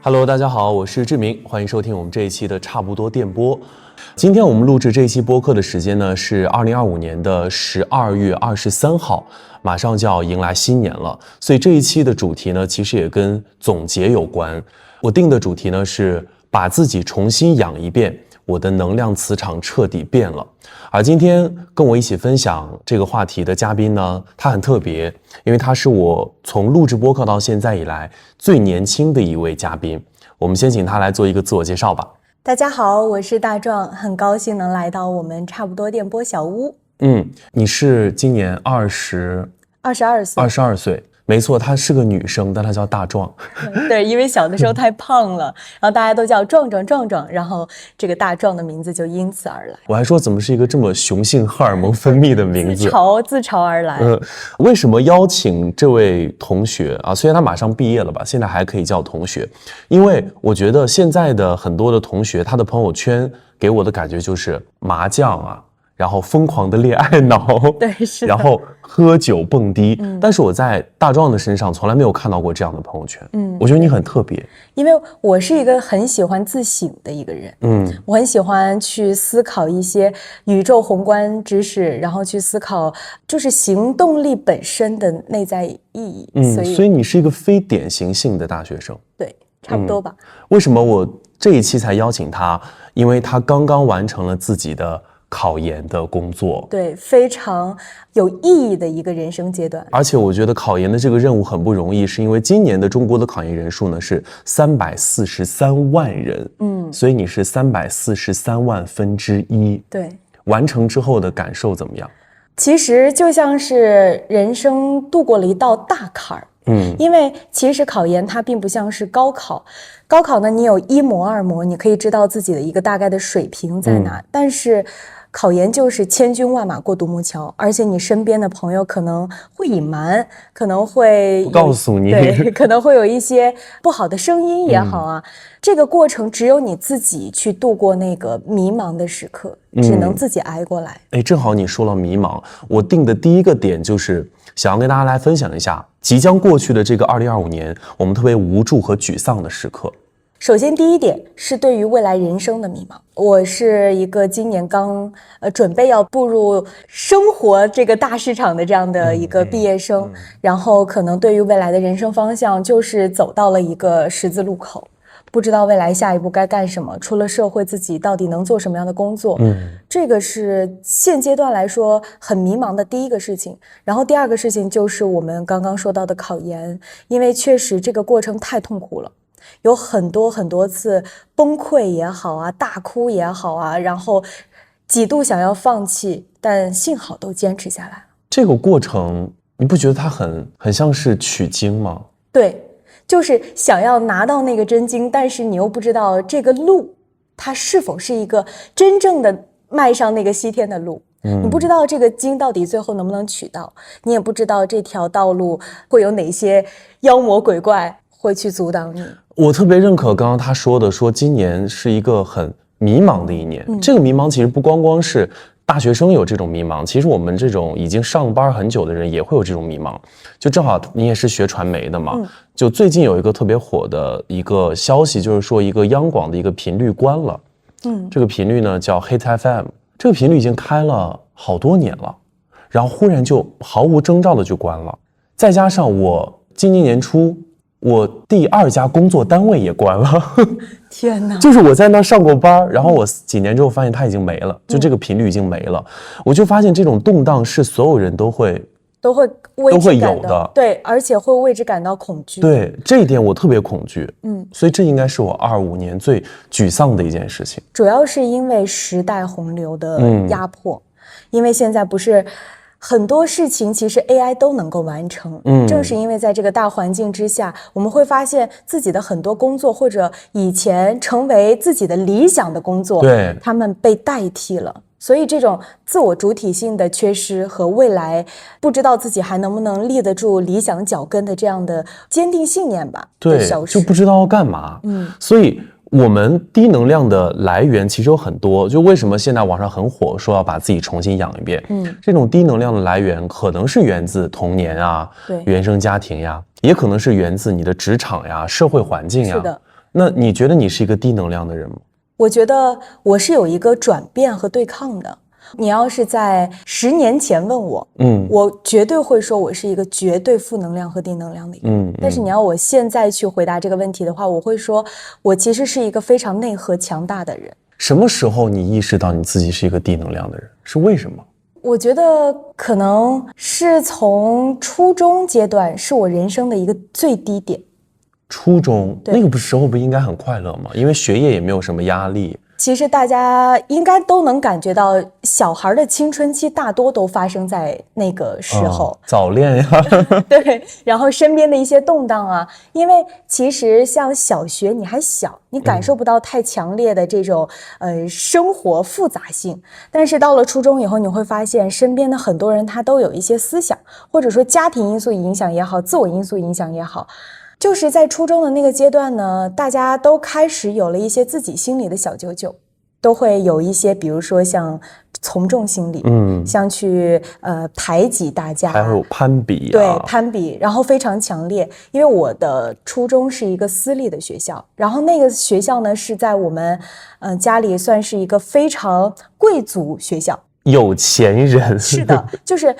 Hello， 大家好，我是志明，欢迎收听我们这一期的差不多电波。今天我们录制这一期播客的时间呢是2025年的12月23号，马上就要迎来新年了，所以这一期的主题呢其实也跟总结有关。我定的主题呢是把自己重新养一遍，我的能量磁场彻底变了。而今天跟我一起分享这个话题的嘉宾呢，他很特别，因为他是我从录制播客到现在以来最年轻的一位嘉宾。我们先请他来做一个自我介绍吧。大家好，我是大壮，很高兴能来到我们差不多电波小屋。你是今年22岁。22岁，没错，她是个女生，但她叫大壮。对，因为小的时候太胖了，然后大家都叫壮壮，然后这个大壮的名字就因此而来。我还说怎么是一个这么雄性荷尔蒙分泌的名字，自嘲而来。为什么邀请这位同学啊？虽然他马上毕业了吧，现在还可以叫同学，因为我觉得现在的很多的同学，他的朋友圈给我的感觉就是麻将啊，然后疯狂的恋爱脑，对，是的，然后喝酒蹦迪，但是我在大壮的身上从来没有看到过这样的朋友圈。我觉得你很特别，因为我是一个很喜欢自省的一个人。我很喜欢去思考一些宇宙宏观知识，然后去思考就是行动力本身的内在意义。所以你是一个非典型性的大学生。对，差不多吧。为什么我这一期才邀请他？因为他刚刚完成了自己的考研的工作，对，非常有意义的一个人生阶段。而且我觉得考研的这个任务很不容易，是因为今年的中国的考研人数呢是343万人，所以你是343万分之一。对，完成之后的感受怎么样？其实就像是人生度过了一道大坎儿。因为其实考研它并不像是高考，高考呢你有1模2模，你可以知道自己的一个大概的水平在哪，但是考研就是千军万马过独木桥，而且你身边的朋友可能会隐瞒，可能会不告诉你，对，可能会有一些不好的声音也好啊。这个过程只有你自己去度过那个迷茫的时刻，只能自己挨过来。正好你说了迷茫，我定的第一个点就是想要跟大家来分享一下即将过去的这个2025年，我们特别无助和沮丧的时刻。首先第一点是对于未来人生的迷茫。我是一个今年刚准备要步入生活这个大市场的这样的一个毕业生，然后可能对于未来的人生方向就是走到了一个十字路口，不知道未来下一步该干什么，出了社会自己到底能做什么样的工作。这个是现阶段来说很迷茫的第一个事情。然后第二个事情就是我们刚刚说到的考研，因为确实这个过程太痛苦了，有很多次崩溃也好啊，大哭也好啊，然后几度想要放弃，但幸好都坚持下来了。这个过程你不觉得它很像是取经吗？对，就是想要拿到那个真经，但是你又不知道这个路它是否是一个真正的迈上那个西天的路。你不知道这个经到底最后能不能取到，你也不知道这条道路会有哪些妖魔鬼怪会去阻挡你。我特别认可刚刚他说的，说今年是一个很迷茫的一年。这个迷茫其实不光光是大学生有这种迷茫，其实我们这种已经上班很久的人也会有这种迷茫。就正好你也是学传媒的嘛，就最近有一个特别火的一个消息，就是说一个央广的一个频率关了。这个频率呢叫 Hit FM， 这个频率已经开了好多年了，然后忽然就毫无征兆的就关了。再加上我今年年初我第2家工作单位也关了。天哪！就是我在那上过班，然后我几年之后发现它已经没了，就这个频率已经没了。我就发现这种动荡是所有人都会有的，对，而且会为之感到恐惧。对，这一点我特别恐惧。所以这应该是我25年最沮丧的一件事情。主要是因为时代洪流的压迫，因为现在不是很多事情其实 AI 都能够完成，正是因为在这个大环境之下，我们会发现自己的很多工作或者以前成为自己的理想的工作，对，他们被代替了。所以这种自我主体性的缺失和未来不知道自己还能不能立得住理想脚跟的这样的坚定信念吧，对，就不知道要干嘛。所以我们低能量的来源其实有很多，就为什么现在网上很火，说要把自己重新养一遍。这种低能量的来源可能是源自童年啊，对，原生家庭呀，也可能是源自你的职场呀、社会环境呀。是的。那你觉得你是一个低能量的人吗？我觉得我是有一个转变和对抗的。你要是在10年前问我，我绝对会说我是一个绝对负能量和低能量的一个人。但是你要我现在去回答这个问题的话，我会说我其实是一个非常内核强大的人。什么时候你意识到你自己是一个低能量的人？是为什么？我觉得可能是从初中阶段是我人生的一个最低点。初中那个时候不应该很快乐吗？因为学业也没有什么压力。其实大家应该都能感觉到，小孩的青春期大多都发生在那个时候，早恋呀，对，然后身边的一些动荡啊，因为其实像小学你还小，你感受不到太强烈的这种生活复杂性，但是到了初中以后，你会发现身边的很多人他都有一些思想，或者说家庭因素影响也好，自我因素影响也好。就是在初中的那个阶段呢，大家都开始有了一些自己心里的小九九，都会有一些，比如说像从众心理，像去排挤大家，还有攀比，对，攀比，然后非常强烈。因为我的初中是一个私立的学校，然后那个学校呢是在我们家里算是一个非常贵族学校，有钱人，是的，就是。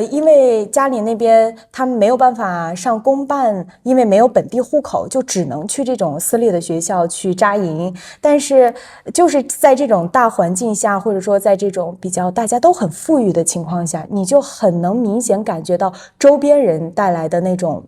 因为家里那边他们没有办法上公办，因为没有本地户口，就只能去这种私立的学校去扎营。但是就是在这种大环境下，或者说在这种比较大家都很富裕的情况下，你就很能明显感觉到周边人带来的那种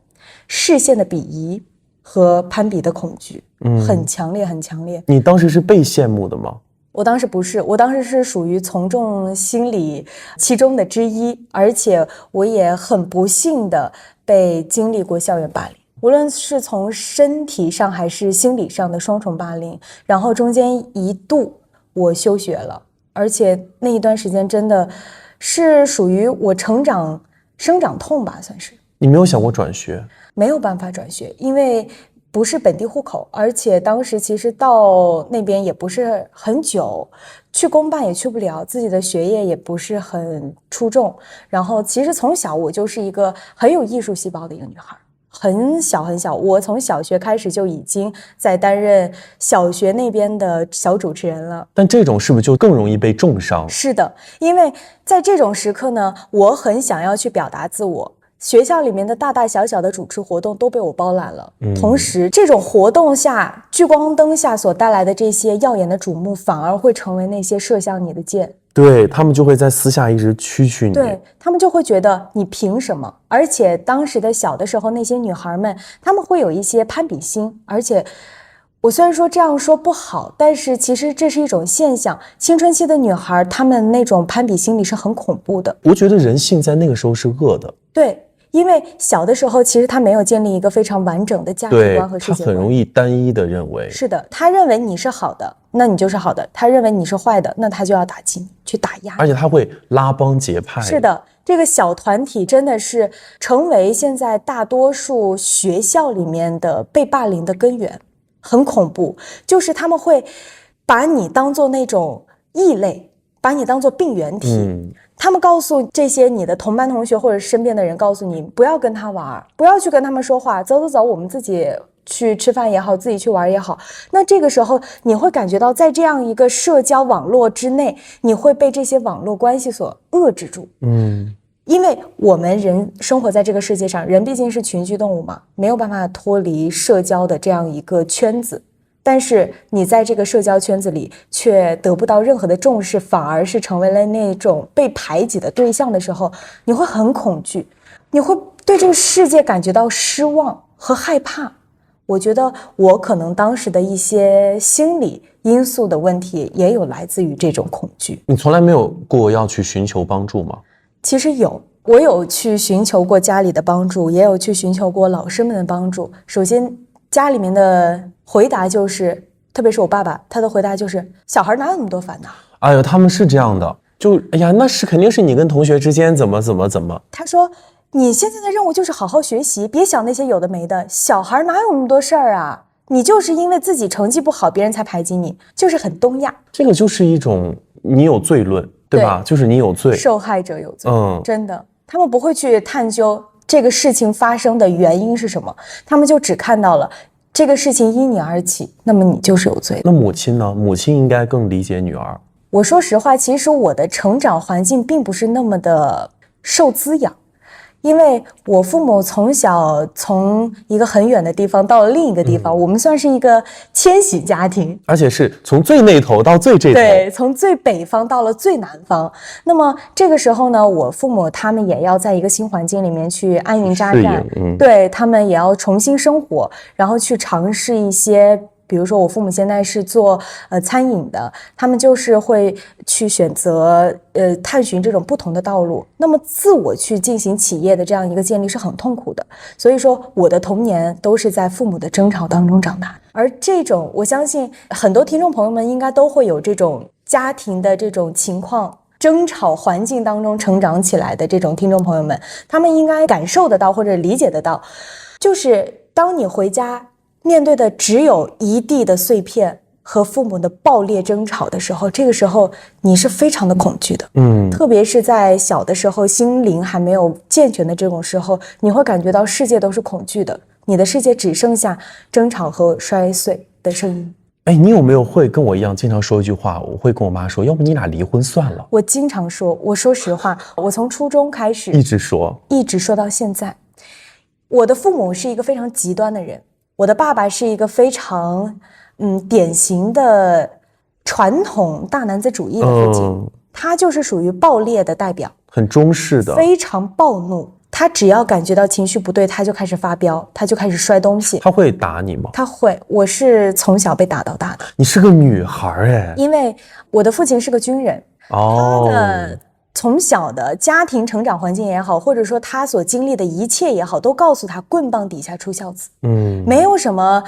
视线的鄙夷和攀比的恐惧，很强烈，很强烈。你当时是被羡慕的吗？我当时不是，我当时是属于从众心理其中的之一，而且我也很不幸的被经历过校园霸凌，无论是从身体上还是心理上的双重霸凌，然后中间一度我休学了，而且那一段时间真的是属于我生长痛吧，算是。你没有想过转学？没有办法转学，因为不是本地户口，而且当时其实到那边也不是很久，去公办也去不了，自己的学业也不是很出众，然后其实从小我就是一个很有艺术细胞的一个女孩，很小很小，我从小学开始就已经在担任小学那边的小主持人了。但这种是不是就更容易被重伤？是的，因为在这种时刻呢，我很想要去表达自我，学校里面的大大小小的主持活动都被我包揽了，同时这种活动下聚光灯下所带来的这些耀眼的瞩目，反而会成为那些射向你的箭。对，他们就会在私下一直蛐蛐你，对，他们就会觉得你凭什么？而且当时的小的时候，那些女孩们她们会有一些攀比心，而且我虽然说这样说不好，但是其实这是一种现象。青春期的女孩她们那种攀比心理是很恐怖的。我觉得人性在那个时候是恶的。对，因为小的时候其实他没有建立一个非常完整的价值观和世界观，他很容易单一的认为。是的，他认为你是好的，那你就是好的；他认为你是坏的，那他就要打击你，去打压你。而且他会拉帮结派。是的，这个小团体真的是成为现在大多数学校里面的被霸凌的根源，很恐怖。就是他们会把你当做那种异类，把你当做病原体。他们告诉这些你的同班同学或者身边的人，告诉你不要跟他玩，不要去跟他们说话，走走走，我们自己去吃饭也好，自己去玩也好。那这个时候你会感觉到在这样一个社交网络之内，你会被这些网络关系所遏制住。因为我们人生活在这个世界上，人毕竟是群居动物嘛，没有办法脱离社交的这样一个圈子。但是你在这个社交圈子里却得不到任何的重视，反而是成为了那种被排挤的对象的时候，你会很恐惧，你会对这个世界感觉到失望和害怕。我觉得我可能当时的一些心理因素的问题也有来自于这种恐惧。你从来没有过要去寻求帮助吗？其实有，我有去寻求过家里的帮助，也有去寻求过老师们的帮助。首先家里面的回答就是，特别是我爸爸，他的回答就是小孩哪有那么多烦恼。哎呦，他们是这样的，就哎呀，那是肯定是你跟同学之间怎么。他说你现在的任务就是好好学习，别想那些有的没的，小孩哪有那么多事儿啊，你就是因为自己成绩不好，别人才排挤你，就是很东亚。这个就是一种你有罪论，对吧？就是你有罪，受害者有罪。真的，他们不会去探究这个事情发生的原因是什么，他们就只看到了这个事情因你而起，那么你就是有罪的。那母亲呢？母亲应该更理解女儿。我说实话，其实我的成长环境并不是那么的受滋养，因为我父母从小从一个很远的地方到了另一个地方，我们算是一个迁徙家庭，而且是从最那头到最这头。对，从最北方到了最南方。那么这个时候呢，我父母他们也要在一个新环境里面去安营扎寨，对，他们也要重新生活，然后去尝试一些。比如说我父母现在是做餐饮的，他们就是会去选择探寻这种不同的道路，那么自我去进行企业的这样一个建立是很痛苦的，所以说我的童年都是在父母的争吵当中长大。而这种我相信很多听众朋友们应该都会有这种家庭的这种情况，争吵环境当中成长起来的这种听众朋友们，他们应该感受得到或者理解得到，就是当你回家面对的只有一地的碎片和父母的爆裂争吵的时候，这个时候你是非常的恐惧的。特别是在小的时候，心灵还没有健全的这种时候，你会感觉到世界都是恐惧的，你的世界只剩下争吵和摔碎的声音。你有没有会跟我一样经常说一句话？我会跟我妈说，要不你俩离婚算了。我经常说，我说实话，我从初中开始一直说到现在。我的父母是一个非常极端的人，我的爸爸是一个非常典型的传统大男子主义的父亲，他就是属于暴烈的代表，很中式的，非常暴怒。他只要感觉到情绪不对，他就开始发飙，他就开始摔东西。他会打你吗？他会，我是从小被打到大的。你是个女孩因为我的父亲是个军人，他的从小的家庭成长环境也好，或者说他所经历的一切也好，都告诉他棍棒底下出孝子。没有什么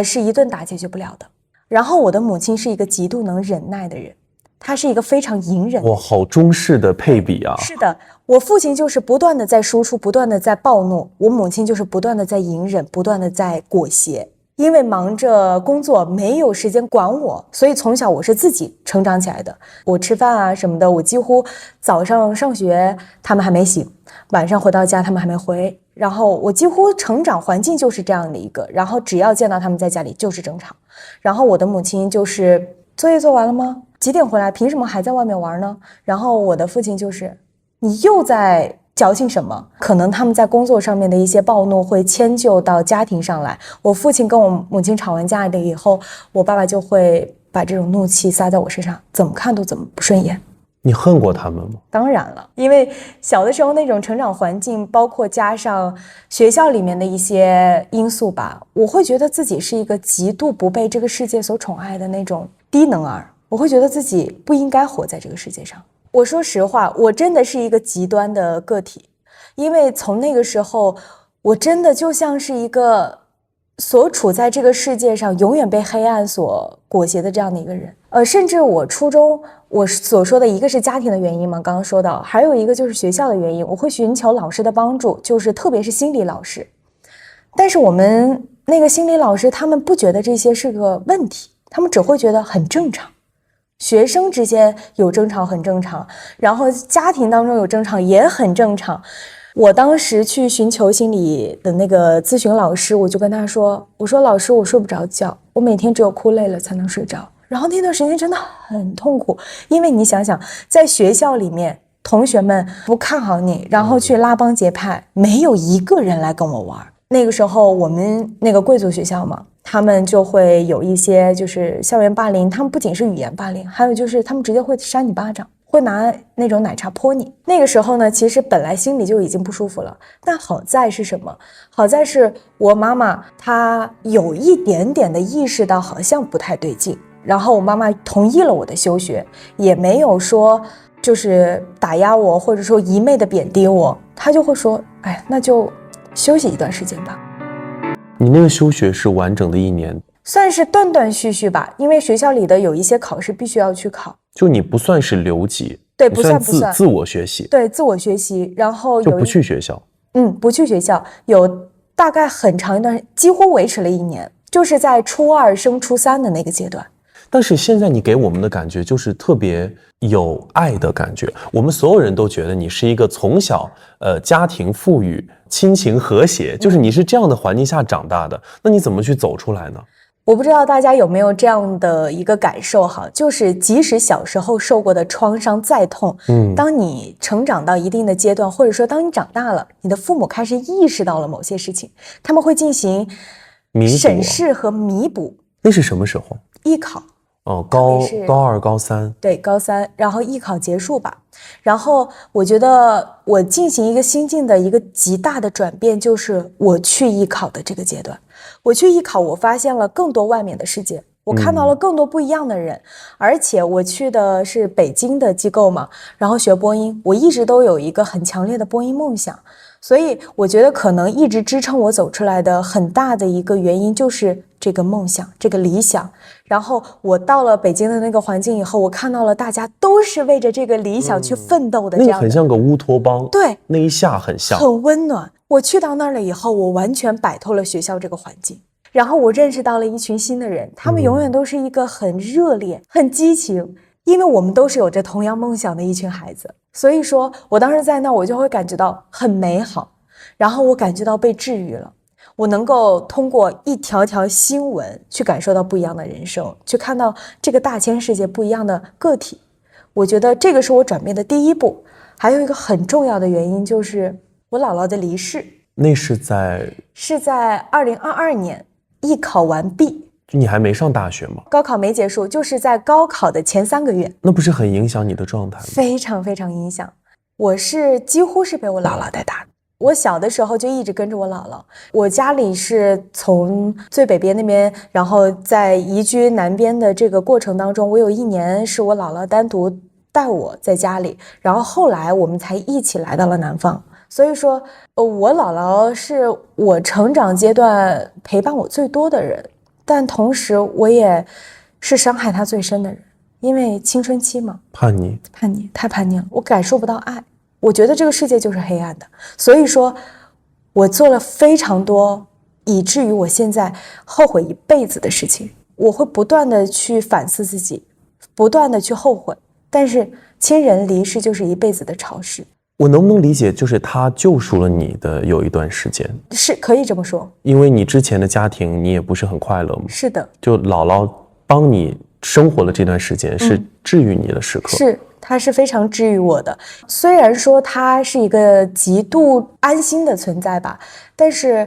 是一顿打解决不了的。然后我的母亲是一个极度能忍耐的人，她是一个非常隐忍的。哇，好中式的配比啊！是的，我父亲就是不断的在输出，不断的在暴怒，我母亲就是不断的在隐忍，不断的在裹挟。因为忙着工作，没有时间管我，所以从小我是自己成长起来的。我吃饭啊什么的，我几乎早上上学他们还没醒，晚上回到家他们还没回，然后我几乎成长环境就是这样的一个，然后只要见到他们在家里就是争吵。然后我的母亲就是作业做完了吗？几点回来？凭什么还在外面玩呢？然后我的父亲就是你又在矫情什么？可能他们在工作上面的一些暴怒会迁就到家庭上来。我父亲跟我母亲吵完架了以后，我爸爸就会把这种怒气撒在我身上，怎么看都怎么不顺眼。你恨过他们吗？当然了，因为小的时候那种成长环境，包括加上学校里面的一些因素吧，我会觉得自己是一个极度不被这个世界所宠爱的那种低能儿，我会觉得自己不应该活在这个世界上。我说实话，我真的是一个极端的个体，因为从那个时候，我真的就像是一个所处在这个世界上永远被黑暗所裹挟的这样的一个人。甚至我初中我所说的一个是家庭的原因嘛，刚刚说到，还有一个就是学校的原因，我会寻求老师的帮助，就是特别是心理老师。但是我们那个心理老师他们不觉得这些是个问题，他们只会觉得很正常。学生之间有争吵很正常，然后家庭当中有争吵也很正常。我当时去寻求心理的那个咨询老师，我就跟他说，我说老师，我睡不着觉，我每天只有哭累了才能睡着。然后那段时间真的很痛苦，因为你想想，在学校里面同学们不看好你，然后去拉帮结派，没有一个人来跟我玩。那个时候我们那个贵族学校嘛，他们就会有一些就是校园霸凌，他们不仅是语言霸凌，还有就是他们直接会扇你巴掌，会拿那种奶茶泼你。那个时候呢，其实本来心里就已经不舒服了，但好在是什么？好在是我妈妈她有一点点的意识到好像不太对劲，然后我妈妈同意了我的休学，也没有说就是打压我，或者说一昧的贬低我，她就会说，哎，那就休息一段时间吧。你那个休学是完整的1年？算是断断续续吧，因为学校里的有一些考试必须要去考。就你不算是留级？对，不算自我学习。对，自我学习，然后就不去学校。不去学校，有大概很长一段，几乎维持了1年。就是在初2升初3的那个阶段。但是现在你给我们的感觉就是特别有爱的感觉，我们所有人都觉得你是一个从小家庭富裕、亲情和谐，就是你是这样的环境下长大的，那你怎么去走出来呢？我不知道大家有没有这样的一个感受哈，就是即使小时候受过的创伤再痛，当你成长到一定的阶段，或者说当你长大了，你的父母开始意识到了某些事情，他们会进行审视和弥补。那是什么时候？艺考。高2、高3，对，高3，然后艺考结束吧。然后我觉得我进行一个心境的一个极大的转变，就是我去艺考的这个阶段。我去艺考，我发现了更多外面的世界，我看到了更多不一样的人，而且我去的是北京的机构嘛，然后学播音，我一直都有一个很强烈的播音梦想。所以我觉得可能一直支撑我走出来的很大的一个原因就是这个梦想，这个理想。然后我到了北京的那个环境以后，我看到了大家都是为着这个理想去奋斗的，这样的。那个很像个乌托邦，对，那一下很像，很温暖。我去到那儿了以后，我完全摆脱了学校这个环境，然后我认识到了一群新的人，他们永远都是一个很热烈、很激情，因为我们都是有着同样梦想的一群孩子。所以说我当时在那，我就会感觉到很美好，然后我感觉到被治愈了。我能够通过一条条新闻去感受到不一样的人生，去看到这个大千世界不一样的个体。我觉得这个是我转变的第一步。还有一个很重要的原因就是我姥姥的离世。那是在2022年艺考完毕。你还没上大学吗？高考没结束，就是在高考的前3个月。那不是很影响你的状态吗？非常非常影响。我是几乎是被我姥姥带大的。我小的时候就一直跟着我姥姥，我家里是从最北边那边，然后在移居南边的这个过程当中，我有1年是我姥姥单独带我在家里，然后后来我们才一起来到了南方。所以说我姥姥是我成长阶段陪伴我最多的人，但同时我也是伤害她最深的人，因为青春期嘛，叛逆，太叛逆了，我感受不到爱，我觉得这个世界就是黑暗的。所以说我做了非常多以至于我现在后悔一辈子的事情，我会不断的去反思自己，不断的去后悔，但是亲人离世就是一辈子的潮湿。我能不能理解，就是他救赎了你的有一段时间？是可以这么说，因为你之前的家庭你也不是很快乐嘛。是的，就姥姥帮你生活了这段时间，是治愈你的时刻。是，它是非常治愈我的。虽然说它是一个极度安心的存在吧，但是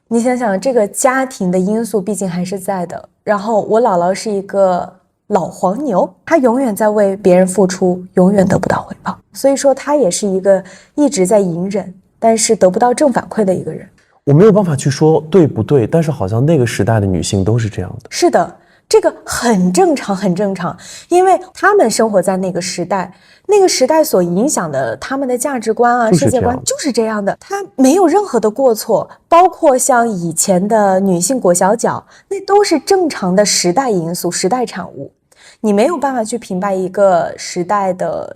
你想想，这个家庭的因素毕竟还是在的。然后我姥姥是一个老黄牛，她永远在为别人付出，永远得不到回报。所以说她也是一个一直在隐忍，但是得不到正反馈的一个人。我没有办法去说对不对，但是好像那个时代的女性都是这样的。是的，这个很正常，很正常，因为他们生活在那个时代，那个时代所影响的他们的价值观啊、世界观就是这样的，他没有任何的过错，包括像以前的女性裹小脚，那都是正常的时代因素、时代产物。你没有办法去评判一个时代的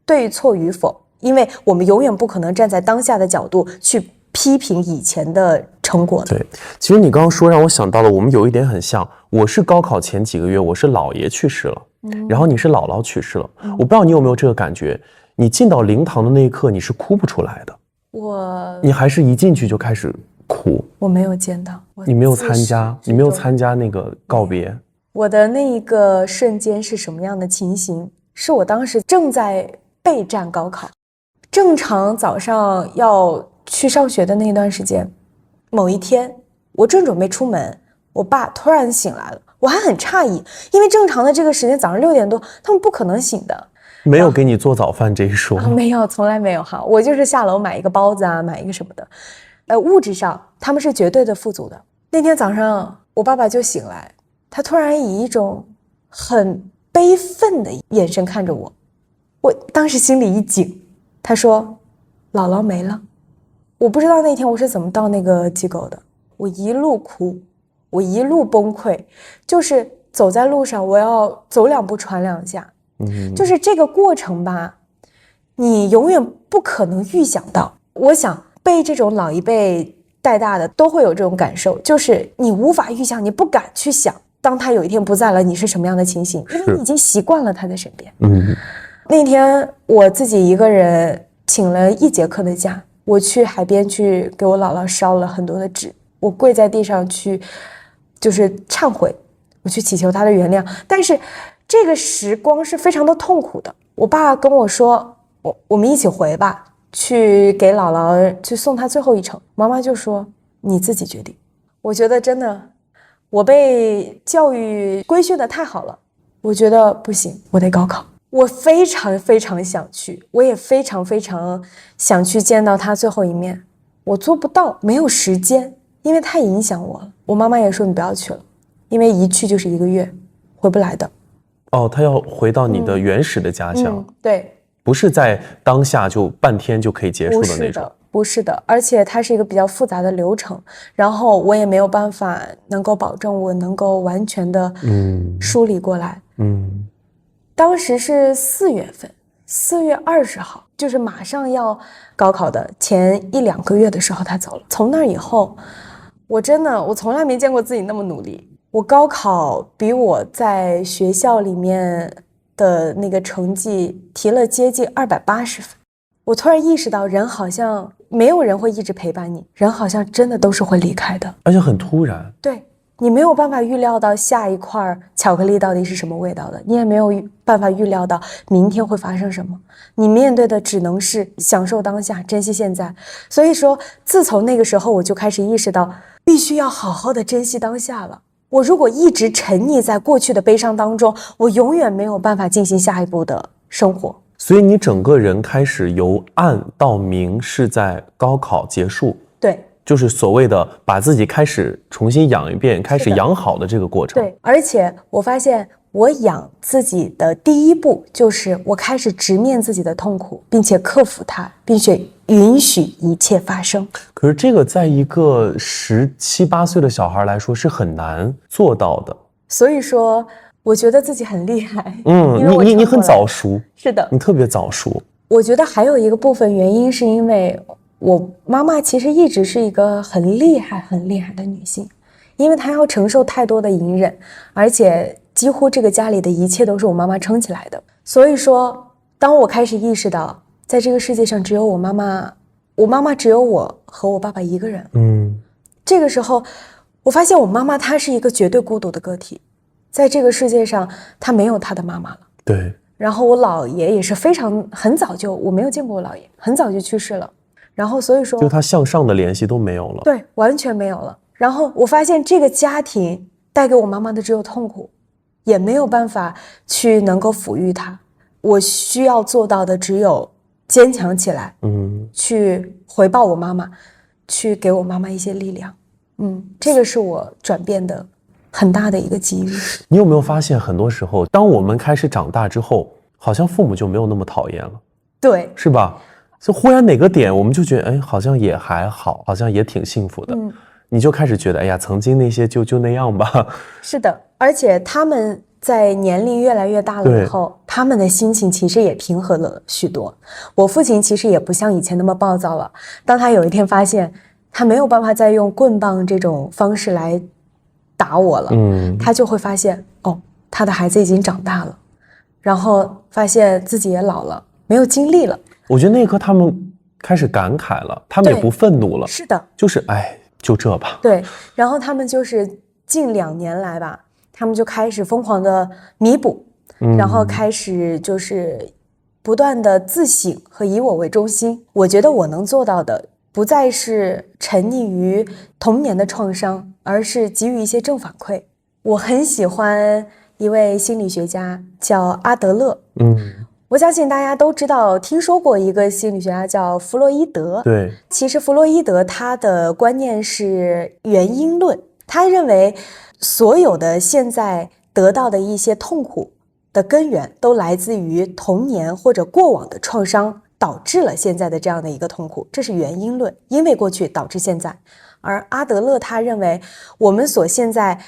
对错与否，因为我们永远不可能站在当下的角度去批评以前的成果的。对，其实你刚刚说让我想到了，我们有一点很像。我是高考前几个月，我是姥爷去世了，然后你是姥姥去世了。我不知道你有没有这个感觉，你进到灵堂的那一刻，你是哭不出来的。你还是一进去就开始哭。我没有见到，你没有参加，你没有参加那个告别。我的那一个瞬间是什么样的情形？是我当时正在备战高考，正常早上要去上学的那段时间，某一天我正准备出门，我爸突然醒来了，我还很诧异，因为正常的这个时间早上6点多他们不可能醒的。没有给你做早饭这一说没有，从来没有哈，我就是下楼买一个包子啊，买一个什么的。物质上他们是绝对的富足的。那天早上我爸爸就醒来，他突然以一种很悲愤的眼神看着我，我当时心里一紧。他说姥姥没了。我不知道那天我是怎么到那个机构的，我一路哭，我一路崩溃，就是走在路上我要走2步喘2下，就是这个过程吧，你永远不可能预想到。我想被这种老一辈带大的都会有这种感受，就是你无法预想，你不敢去想，当他有一天不在了，你是什么样的情形，因为你已经习惯了他在身边。那天我自己一个人请了1节课的假，我去海边去给我姥姥烧了很多的纸，我跪在地上去就是忏悔，我去祈求她的原谅。但是这个时光是非常的痛苦的。我爸跟我说，我们一起回吧，去给姥姥去送她最后一程。妈妈就说你自己决定。我觉得真的我被教育规训的太好了，我觉得不行，我得高考。我非常非常想去，我也非常非常想去见到他最后一面，我做不到，没有时间，因为太影响我了。我妈妈也说你不要去了，因为一去就是1个月，回不来的。哦，他要回到你的原始的家乡。对，不是在当下就半天就可以结束的那种。不是的，而且它是一个比较复杂的流程，然后我也没有办法能够保证我能够完全的梳理过来。当时是4月份，4月20号，就是马上要高考的前1、2个月的时候他走了。从那以后，我从来没见过自己那么努力。我高考比我在学校里面的那个成绩提了接近280分。我突然意识到，人好像没有人会一直陪伴你，人好像真的都是会离开的，而且很突然。对，你没有办法预料到下一块巧克力到底是什么味道的，你也没有办法预料到明天会发生什么，你面对的只能是享受当下，珍惜现在。所以说，自从那个时候我就开始意识到，必须要好好的珍惜当下了。我如果一直沉溺在过去的悲伤当中，我永远没有办法进行下一步的生活。所以你整个人开始由暗到明是在高考结束。对，就是所谓的把自己开始重新养一遍，开始养好的这个过程。对，而且我发现我养自己的第一步就是我开始直面自己的痛苦，并且克服它，并且允许一切发生。可是这个在一个17、18岁的小孩来说是很难做到的。所以说我觉得自己很厉害。你很早熟。是的，你特别早熟。我觉得还有一个部分原因是因为我妈妈其实一直是一个很厉害的女性，因为她要承受太多的隐忍，而且几乎这个家里的一切都是我妈妈撑起来的。所以说，当我开始意识到在这个世界上只有我妈妈只有我和我爸爸一个人。这个时候我发现我妈妈她是一个绝对孤独的个体，在这个世界上她没有她的妈妈了。对。然后我姥爷也是很早就，我没有见过我姥爷，很早就去世了。然后所以说，就他向上的联系都没有了。对，完全没有了。然后我发现这个家庭带给我妈妈的只有痛苦，也没有办法去能够抚育她。我需要做到的只有坚强起来，去回报我妈妈，去给我妈妈一些力量。这个是我转变的很大的一个机遇。你有没有发现，很多时候当我们开始长大之后，好像父母就没有那么讨厌了？对，是吧？就忽然哪个点我们就觉得，哎，好像也还好，好像也挺幸福的。你就开始觉得，哎呀，曾经那些就那样吧。是的，而且他们在年龄越来越大了以后，他们的心情其实也平和了许多。我父亲其实也不像以前那么暴躁了。当他有一天发现他没有办法再用棍棒这种方式来打我了，他就会发现，他的孩子已经长大了，然后发现自己也老了，没有精力了。我觉得那一刻他们开始感慨了，他们也不愤怒了。是的，就是就这吧。对，然后他们就是近2年来吧，他们就开始疯狂的弥补，然后开始就是不断的自省和以我为中心。我觉得我能做到的不再是沉溺于童年的创伤，而是给予一些正反馈。我很喜欢一位心理学家叫阿德勒。我相信大家都知道，听说过一个心理学家叫弗洛伊德。对，其实弗洛伊德他的观念是原因论，他认为所有的现在得到的一些痛苦的根源都来自于童年或者过往的创伤，导致了现在的这样的一个痛苦，这是原因论，因为过去导致现在。而阿德勒他认为，我们所现在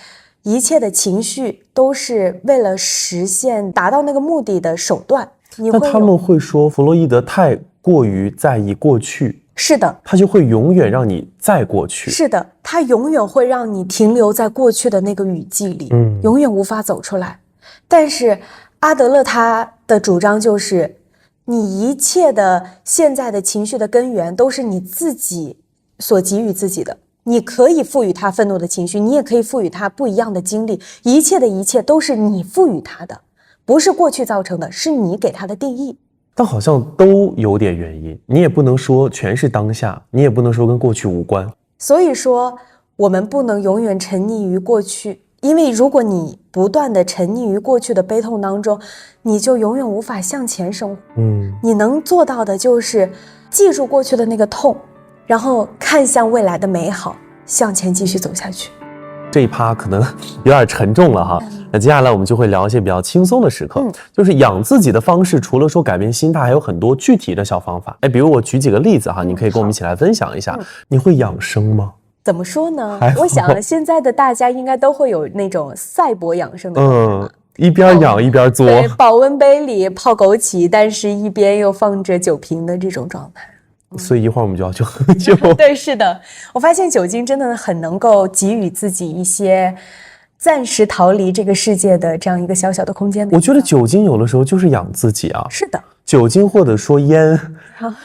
一切的情绪都是为了实现达到那个目的的手段。那他们会说弗洛伊德太过于在意过去，是的，它就会永远让你再过去。是的，它永远会让你停留在过去的那个雨季里，永远无法走出来。但是阿德勒他的主张就是，你一切的现在的情绪的根源都是你自己所给予自己的。你可以赋予他愤怒的情绪，你也可以赋予他不一样的经历，一切的一切都是你赋予他的，不是过去造成的，是你给他的定义。但好像都有点原因，你也不能说全是当下，你也不能说跟过去无关。所以说我们不能永远沉溺于过去，因为如果你不断的沉溺于过去的悲痛当中，你就永远无法向前生活。你能做到的就是记住过去的那个痛，然后看向未来的美好，向前继续走下去。这一趴可能有点沉重了哈，那接下来我们就会聊一些比较轻松的时刻，就是养自己的方式，除了说改变心态，还有很多具体的小方法。比如我举几个例子哈，你可以跟我们一起来分享一下。你会养生吗？怎么说呢？我想现在的大家应该都会有那种赛博养生的一边养一边做，对，保温杯里泡枸杞，但是一边又放着酒瓶的这种状态。所以一会儿我们就要去喝酒。对，是的，我发现酒精真的很能够给予自己一些暂时逃离这个世界的这样一个小小的空间。我觉得酒精有的时候就是养自己啊。是的，酒精或者说烟，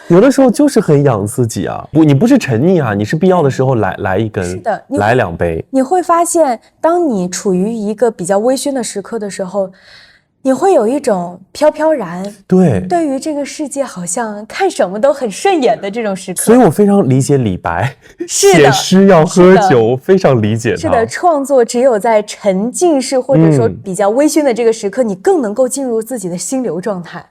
有的时候就是很养自己啊。你不是沉溺啊，你是必要的时候来一根，是的，来2杯。你会发现，当你处于一个比较微醺的时刻的时候，你会有一种飘飘然，对于这个世界好像看什么都很顺眼的这种时刻。所以我非常理解李白写诗要喝酒，非常理解他。是的，创作只有在沉浸式或者说比较微醺的这个时刻，你更能够进入自己的心流状态。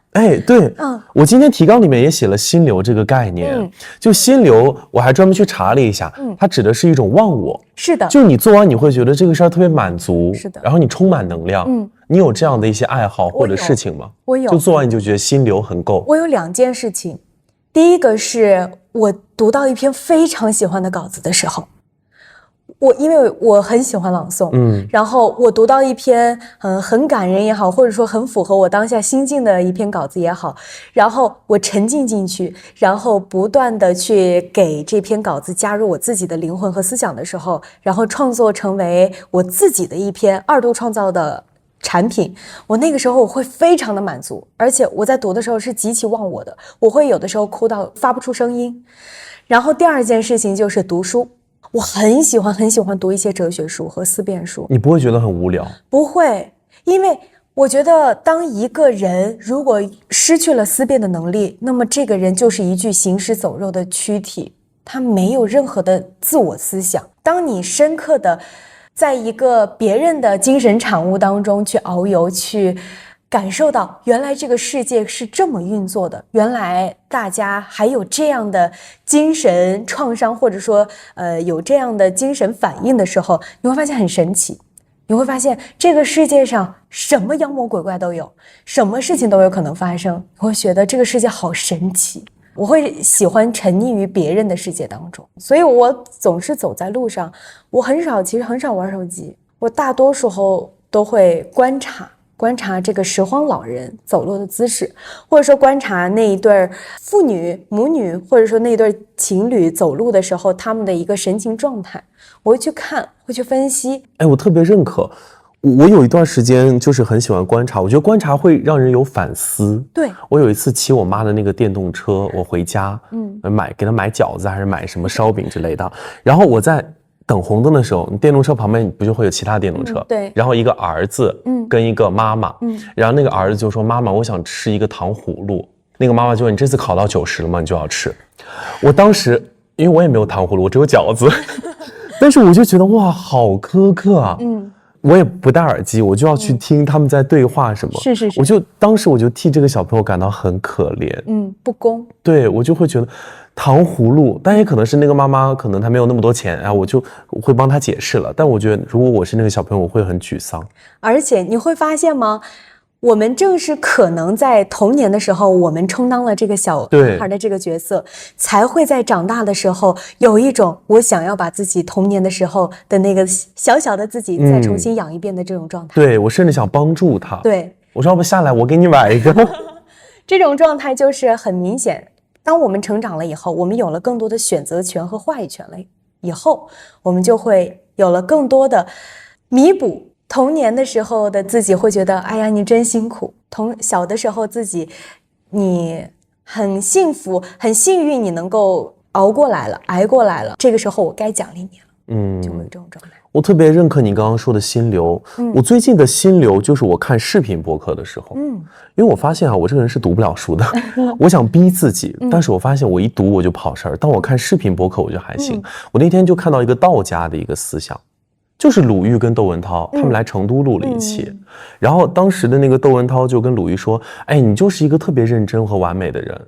对，我今天提纲里面也写了心流这个概念，就心流我还专门去查了一下，它指的是一种忘我。是的，就你做完你会觉得这个事儿特别满足，是的，然后你充满能量。你有这样的一些爱好或者事情吗？我有，就做完你就觉得心流很够。我有2件事情，第一个是我读到一篇非常喜欢的稿子的时候，因为我很喜欢朗诵，然后我读到一篇很感人也好，或者说很符合我当下心境的一篇稿子也好，然后我沉浸进去，然后不断的去给这篇稿子加入我自己的灵魂和思想的时候，然后创作成为我自己的一篇2度创造的产品，我那个时候我会非常的满足，而且我在读的时候是极其忘我的，我会有的时候哭到发不出声音。然后第2件事情就是读书，我很喜欢读一些哲学书和思辨书。你不会觉得很无聊？不会，因为我觉得当一个人如果失去了思辨的能力，那么这个人就是一具行尸走肉的躯体，他没有任何的自我思想。当你深刻的在一个别人的精神产物当中去遨游，去感受到原来这个世界是这么运作的，原来大家还有这样的精神创伤，或者说有这样的精神反应的时候，你会发现很神奇。你会发现这个世界上什么妖魔鬼怪都有，什么事情都有可能发生，你会觉得这个世界好神奇。我会喜欢沉溺于别人的世界当中，所以我总是走在路上，我其实很少玩手机，我大多数时候都会观察这个拾荒老人走路的姿势，或者说观察那一对父女母女，或者说那一对情侣走路的时候他们的一个神情状态，我会去看，会去分析。我特别认可。我有一段时间就是很喜欢观察，我觉得观察会让人有反思。对，我有一次骑我妈的那个电动车，我回家，给她买饺子还是买什么烧饼之类的。然后我在等红灯的时候，电动车旁边不就会有其他电动车？对。然后一个儿子，跟一个妈妈，然后那个儿子就说：“妈妈，我想吃一个糖葫芦。”那个妈妈就说：“你这次考到90了吗？你就要吃。”我当时因为我也没有糖葫芦，我只有饺子，但是我就觉得哇，好苛刻啊。我也不戴耳机，我就要去听他们在对话什么。是。当时我就替这个小朋友感到很可怜。不公。对，我就会觉得糖葫芦，但也可能是那个妈妈可能她没有那么多钱啊，我会帮她解释了。但我觉得如果我是那个小朋友，我会很沮丧。而且你会发现吗？我们正是可能在童年的时候，我们充当了这个小男孩的这个角色，才会在长大的时候有一种我想要把自己童年的时候的那个小小的自己再重新养一遍的这种状态。对，我甚至想帮助他。对，我说要不下来我给你买一个。这种状态就是很明显，当我们成长了以后，我们有了更多的选择权和话语权了以后，我们就会有了更多的弥补童年的时候的自己会觉得，哎呀，你真辛苦。小的时候自己，你很幸福，很幸运，你能够熬过来了，挨过来了。这个时候我该奖励你了，就会有这种状态。我特别认可你刚刚说的心流。我最近的心流就是我看视频播客的时候，因为我发现我这个人是读不了书的，我想逼自己，但是我发现我一读我就跑神儿。当我看视频播客我就还行。我那天就看到一个道家的一个思想，就是鲁豫跟窦文涛他们来成都录了一期，然后当时的那个窦文涛就跟鲁豫说，哎，你就是一个特别认真和完美的人。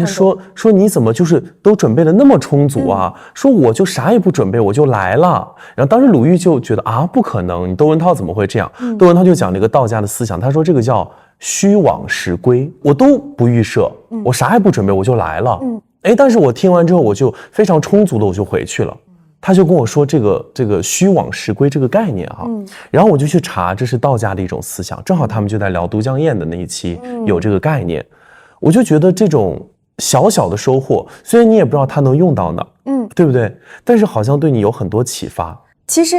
说你怎么就是都准备的那么充足啊？说我就啥也不准备我就来了。然后当时鲁豫就觉得不可能，你窦文涛怎么会这样？窦文涛就讲了一个道家的思想，他说这个叫虚往实归，我都不预设，我啥也不准备我就来了。但是我听完之后我就非常充足的我就回去了。他就跟我说这个虚往实归这个概念然后我就去查，这是道家的一种思想，正好他们就在聊都江堰的那一期有这个概念。我就觉得这种小小的收获，虽然你也不知道它能用到哪，对不对？但是好像对你有很多启发。其实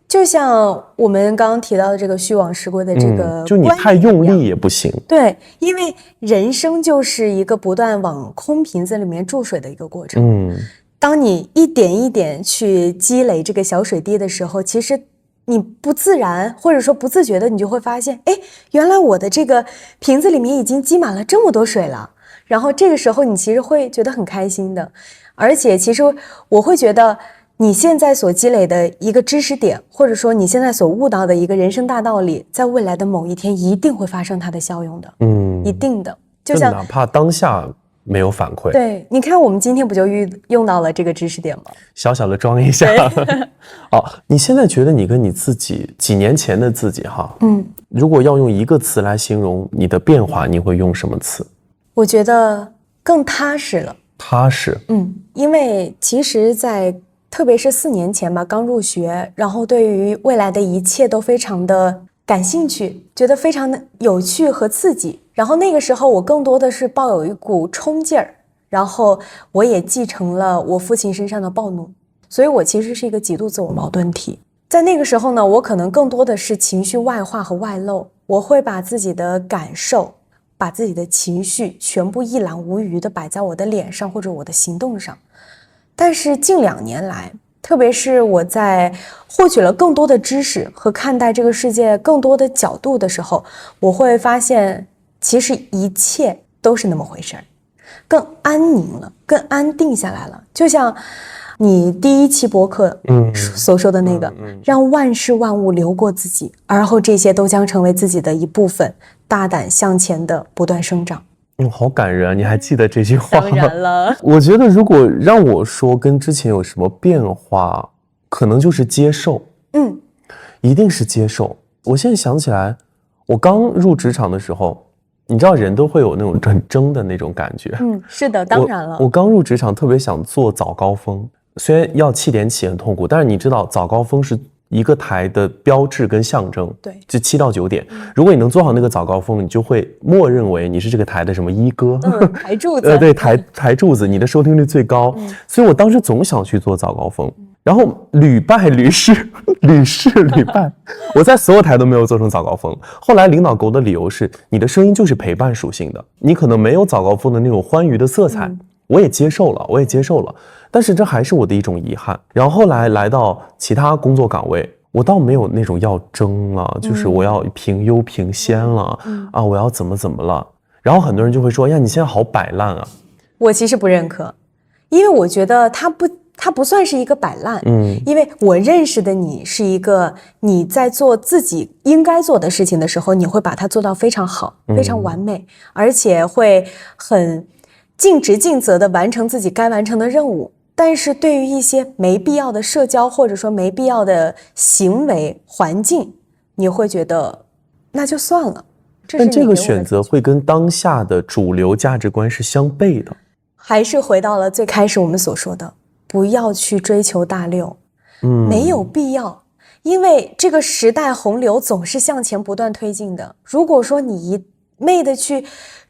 就像我们刚刚提到的这个虚往实归的这个，就你太用力也不行。对，因为人生就是一个不断往空瓶子里面注水的一个过程。当你一点一点去积累这个小水滴的时候，其实你不自然或者说不自觉的，你就会发现，哎，原来我的这个瓶子里面已经积满了这么多水了。然后这个时候你其实会觉得很开心的。而且其实我会觉得你现在所积累的一个知识点，或者说你现在所悟到的一个人生大道理，在未来的某一天一定会发生它的效用的。一定的。就像哪怕当下没有反馈。对，你看我们今天不就用到了这个知识点吗？小小的装一下。你现在觉得你跟你自己几年前的自己如果要用一个词来形容你的变化，你会用什么词？我觉得更踏实了。踏实。因为其实特别是4年前吧，刚入学，然后对于未来的一切都非常的感兴趣，觉得非常的有趣和刺激。然后那个时候我更多的是抱有一股冲劲儿，然后我也继承了我父亲身上的暴怒，所以我其实是一个极度自我矛盾体。在那个时候呢，我可能更多的是情绪外化和外露，我会把自己的感受，把自己的情绪全部一览无余的摆在我的脸上或者我的行动上。但是近2年来，特别是我在获取了更多的知识和看待这个世界更多的角度的时候，我会发现其实一切都是那么回事儿，更安宁了，更安定下来了。就像你第1期播客所说的那个，让万事万物流过自己，而后这些都将成为自己的一部分，大胆向前的不断生长。好感人啊！你还记得这句话？当然了。我觉得如果让我说跟之前有什么变化，可能就是接受。一定是接受。我现在想起来，我刚入职场的时候，你知道人都会有那种很争的那种感觉。是的，当然了。我刚入职场特别想做早高峰，虽然要7点起很痛苦，但是你知道早高峰是一个台的标志跟象征。对，就7到9点，如果你能做好那个早高峰，你就会默认为你是这个台的什么一哥，台柱子。对，台柱子，你的收听率最高。所以我当时总想去做早高峰，然后屡败屡试，屡败，我在所有台都没有做成早高峰。后来领导给我的理由是，你的声音就是陪伴属性的，你可能没有早高峰的那种欢愉的色彩。我也接受了，但是这还是我的一种遗憾。然后后来来到其他工作岗位，我倒没有那种要争了，就是我要评优评先了，我要怎么了。然后很多人就会说，呀，你现在好摆烂啊。我其实不认可，因为我觉得它不算是一个摆烂。因为我认识的你是一个你在做自己应该做的事情的时候，你会把它做到非常好，非常完美，而且会很尽职尽责地完成自己该完成的任务。但是对于一些没必要的社交或者说没必要的行为环境，你会觉得那就算了。但这个选择会跟当下的主流价值观是相悖的。还是回到了最开始我们所说的，不要去追求大流，没有必要。因为这个时代洪流总是向前不断推进的。如果说你一昧的去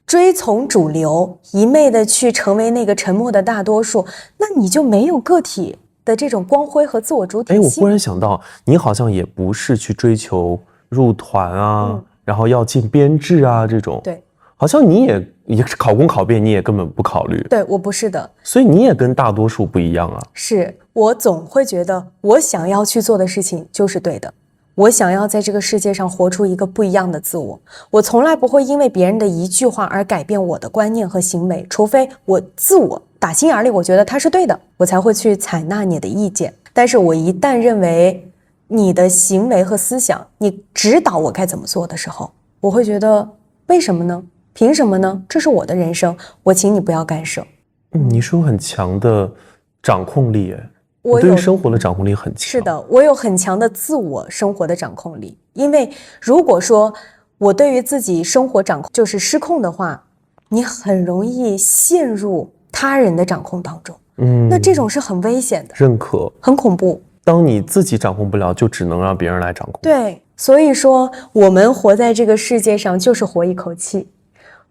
追从主流，一昧的去成为那个沉默的大多数，那你就没有个体的这种光辉和自我主体性。我忽然想到，你好像也不是去追求入团啊，然后要进编制啊这种。对，好像你也考公考编，你也根本不考虑。对，我不是的。所以你也跟大多数不一样啊。是我总会觉得我想要去做的事情就是对的。我想要在这个世界上活出一个不一样的自我，我从来不会因为别人的一句话而改变我的观念和行为，除非我自我打心眼里我觉得它是对的，我才会去采纳你的意见。但是我一旦认为你的行为和思想，你指导我该怎么做的时候，我会觉得为什么呢？凭什么呢？这是我的人生，我请你不要干涉。你是有很强的掌控力耶。我对于生活的掌控力很强。是的，我有很强的自我生活的掌控力。因为如果说我对于自己生活掌控就是失控的话，你很容易陷入他人的掌控当中。那这种是很危险的，认可，很恐怖。当你自己掌控不了，就只能让别人来掌控。对，所以说我们活在这个世界上就是活一口气，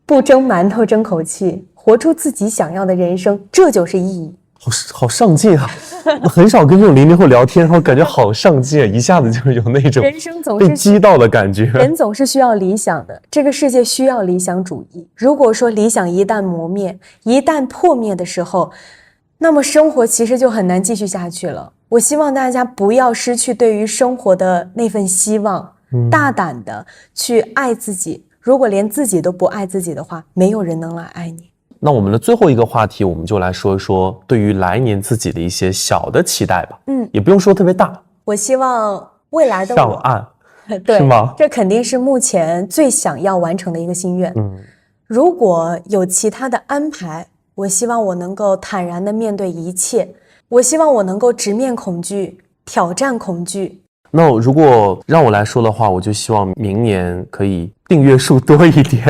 不争馒头争口气，活出自己想要的人生，这就是意义。好上进啊！很少跟这种00后聊天，然后感觉好上进啊，一下子就有那种人生总是被击到的感觉。人总是需要理想的，这个世界需要理想主义。如果说理想一旦磨灭，一旦破灭的时候，那么生活其实就很难继续下去了。我希望大家不要失去对于生活的那份希望，大胆的去爱自己。如果连自己都不爱自己的话，没有人能来爱你。那我们的最后一个话题，我们就来说一说对于来年自己的一些小的期待吧。也不用说特别大。我希望未来的我上岸，对，是吗？这肯定是目前最想要完成的一个心愿。如果有其他的安排，我希望我能够坦然地面对一切。我希望我能够直面恐惧，挑战恐惧。那如果让我来说的话，我就希望明年可以订阅数多一点。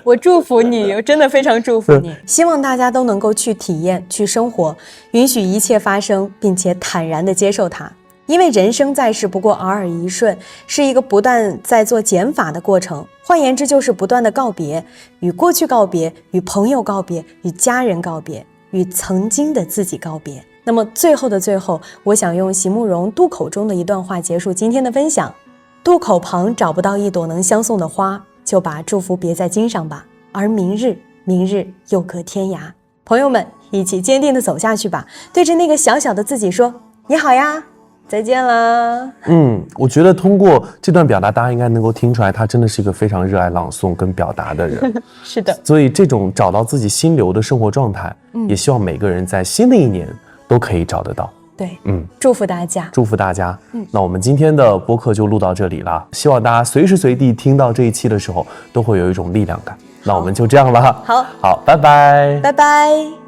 我祝福你，我真的非常祝福你。希望大家都能够去体验，去生活，允许一切发生，并且坦然地接受它。因为人生在世不过尔尔一瞬，是一个不断在做减法的过程。换言之，就是不断的告别，与过去告别，与朋友告别，与家人告别，与曾经的自己告别。那么最后的最后，我想用席慕容渡口中的一段话结束今天的分享：渡口旁找不到一朵能相送的花，就把祝福别在襟上吧。而明日又隔天涯。朋友们，一起坚定地走下去吧。对着那个小小的自己说：你好呀，再见啦。我觉得通过这段表达，大家应该能够听出来，他真的是一个非常热爱朗诵跟表达的人。是的，所以这种找到自己心流的生活状态，也希望每个人在新的一年都可以找得到。对，祝福大家，祝福大家。那我们今天的播客就录到这里了，希望大家随时随地听到这一期的时候，都会有一种力量感。那我们就这样了，好，拜拜，拜拜。